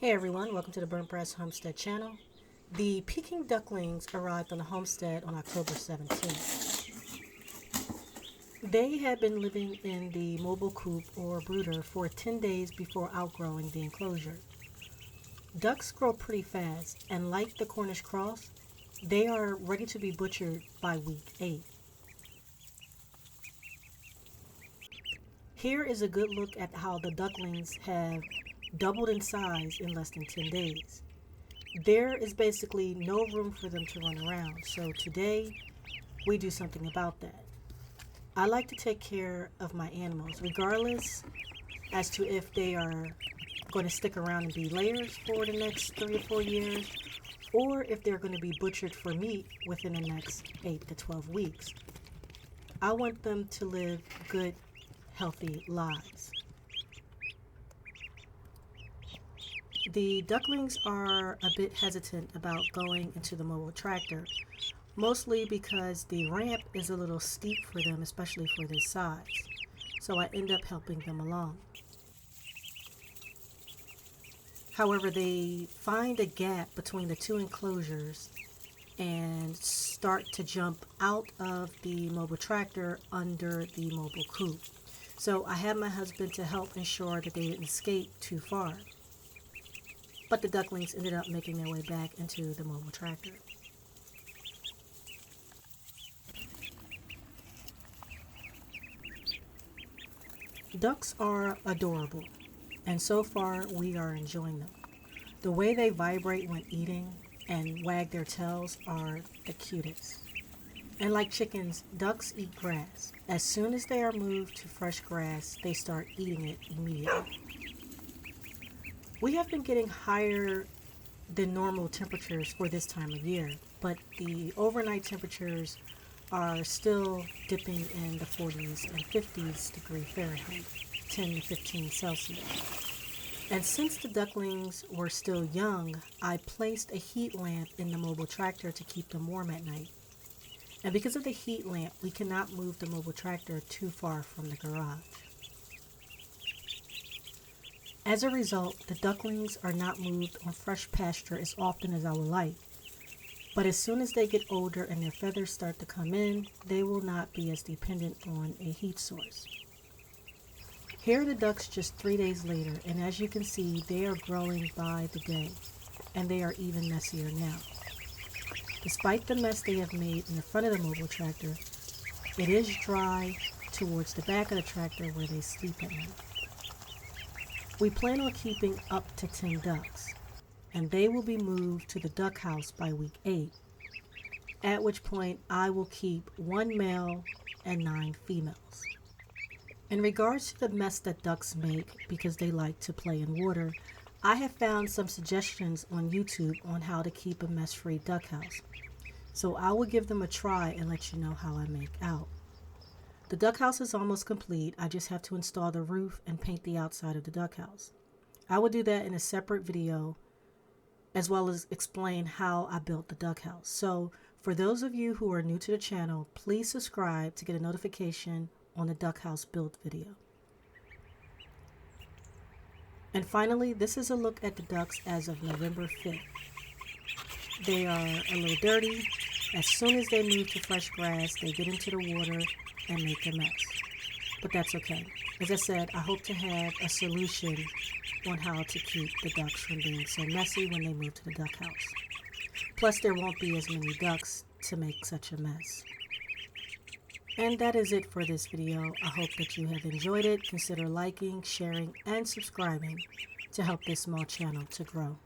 Hey everyone, welcome to the Burnt Brass Homestead channel. The Peking ducklings arrived on the homestead on October 17th. They had been living in the mobile coop or brooder for 10 days before outgrowing the enclosure. Ducks grow pretty fast, and like the Cornish cross, they are ready to be butchered by week 8. Here is a good look at how the ducklings have doubled in size in less than 10 days. There is basically no room for them to run around, so today we do something about that. I like to take care of my animals regardless as to if they are going to stick around and be layers for the next 3 or 4 years, or if they're going to be butchered for meat within the next 8 to 12 weeks. I want them to live good, healthy lives. The ducklings are a bit hesitant about going into the mobile tractor, mostly because the ramp is a little steep for them, especially for this size. So I end up helping them along. However, they find a gap between the two enclosures and start to jump out of the mobile tractor under the mobile coop. So I had my husband to help ensure that they didn't escape too far. But the ducklings ended up making their way back into the mobile tractor. Ducks are adorable, and so far we are enjoying them. The way they vibrate when eating and wag their tails are the cutest. And like chickens, ducks eat grass. As soon as they are moved to fresh grass, they start eating it immediately. We have been getting higher than normal temperatures for this time of year, but the overnight temperatures are still dipping in the 40s and 50s degree Fahrenheit, 10 to 15 Celsius. And since the ducklings were still young, I placed a heat lamp in the mobile tractor to keep them warm at night. And because of the heat lamp, we cannot move the mobile tractor too far from the garage. As a result, the ducklings are not moved on fresh pasture as often as I would like. But as soon as they get older and their feathers start to come in, they will not be as dependent on a heat source. Here are the ducks just 3 days later, and as you can see, they are growing by the day, and they are even messier now. Despite the mess they have made in the front of the mobile tractor, it is dry towards the back of the tractor where they sleep at night. We plan on keeping up to 10 ducks, and they will be moved to the duck house by week 8, at which point I will keep 1 male and 9 females. In regards to the mess that ducks make because they like to play in water, I have found some suggestions on YouTube on how to keep a mess-free duck house. So I will give them a try and let you know how I make out. The duck house is almost complete. I just have to install the roof and paint the outside of the duck house. I will do that in a separate video, as well as explain how I built the duck house. So for those of you who are new to the channel, please subscribe to get a notification on the duck house build video. And finally, this is a look at the ducks as of November 5th. They are a little dirty. As soon as they move to fresh grass, they get into the water and make a mess. But that's okay. As I said, I hope to have a solution on how to keep the ducks from being so messy when they move to the duck house. Plus, there won't be as many ducks to make such a mess. And that is it for this video. I hope that you have enjoyed it. Consider liking, sharing, and subscribing to help this small channel to grow.